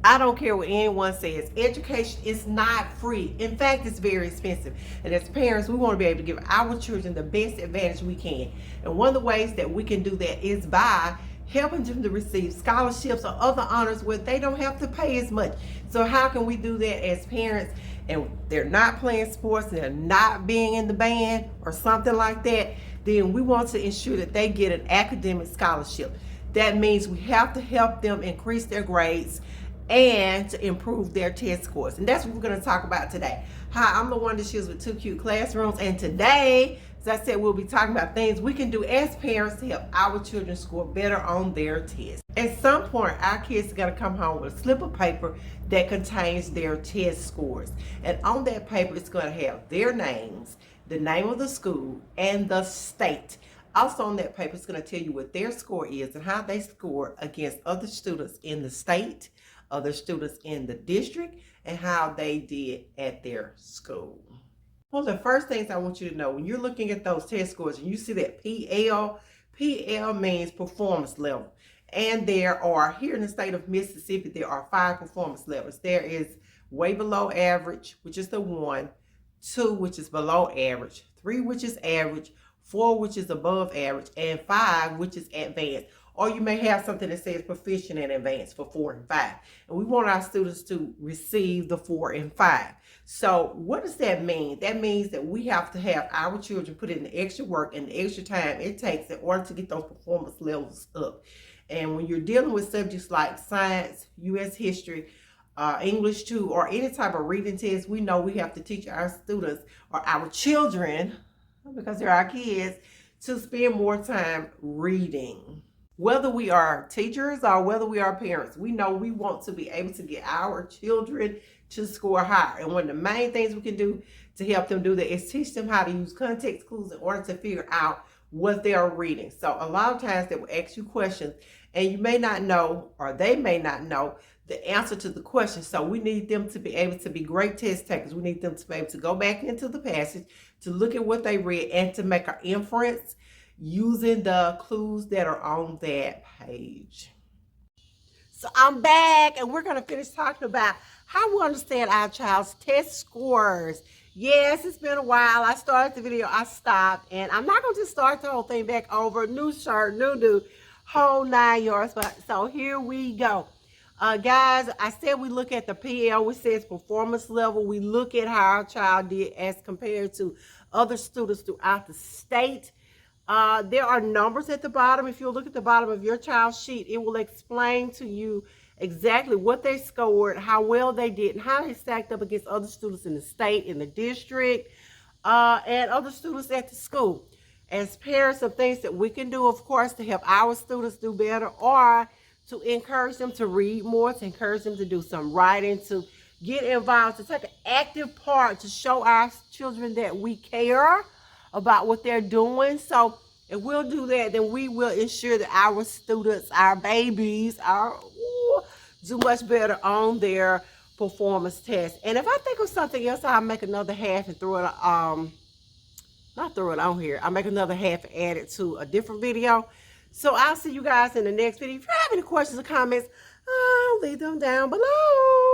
I don't care what anyone says. Education is not free. In fact, it's very expensive. And as parents, we want to be able to give our children the best advantage we can. And one of the ways that we can do that is by helping them to receive scholarships or other honors where they don't have to pay as much. So how can we do that as parents? And they're not playing sports, they're not being in the band or something like that, then we want to ensure that they get an academic scholarship. That means we have to help them increase their grades and to improve their test scores. And that's what we're going to talk about today. Hi, I'm LaWanda Shields with Two Cute Classrooms, and today, as I said, we'll be talking about things we can do as parents to help our children score better on their tests. At some point, our kids are going to come home with a slip of paper that contains their test scores. And on that paper, it's going to have their names, the name of the school, and the state. Also on that paper, it's going to tell you what their score is and how they score against other students in the state, other students in the district, and how they did at their school. One of the first things I want you to know, when you're looking at those test scores and you see that PL means performance level. And there are, here in the state of Mississippi, there are 5 performance levels. There is way below average, which is the 1, 2, which is below average, 3, which is average, 4, which is above average, and 5, which is advanced. Or you may have something that says proficient and advanced for 4 and 5. And we want our students to receive the 4 and 5. So what does that mean? That means that we have to have our children put in the extra work and the extra time it takes in order to get those performance levels up. And when you're dealing with subjects like science, U.S. history, English 2, or any type of reading test, we know we have to teach our students or our children, because they're our kids, to spend more time reading. Whether we are teachers or whether we are parents, we know we want to be able to get our children to score higher. And one of the main things we can do to help them do that is teach them how to use context clues in order to figure out what they are reading. So a lot of times they will ask you questions and you may not know, or they may not know, the answer to the question. So we need them to be able to be great test takers. We need them to be able to go back into the passage, to look at what they read, and to make an inference using the clues that are on that page. So I'm back, and we're going to finish talking about how we understand our child's test scores. Yes, it's been a while. I started the video, I stopped, and I'm not going to just start the whole thing back over. New shirt, new, whole 9 yards. But so here we go. Guys, I said we look at the PL, which says performance level. We look at how our child did as compared to other students throughout the state. There are numbers at the bottom. If you look at the bottom of your child's sheet, it will explain to you exactly what they scored, how well they did, and how they stacked up against other students in the state, in the district, and other students at the school. As parents, some things that we can do, of course, to help our students do better, or to encourage them to read more, to encourage them to do some writing, to get involved, to take an active part, to show our children that we care about what they're doing. So if we'll do that, then we will ensure that our students, our babies, do much better on their performance test. And if I think of something else, I'll make another half and throw it, not throw it on here. I'll make another half and add it to a different video. So I'll see you guys in the next video. If you have any questions or comments, I'll leave them down below.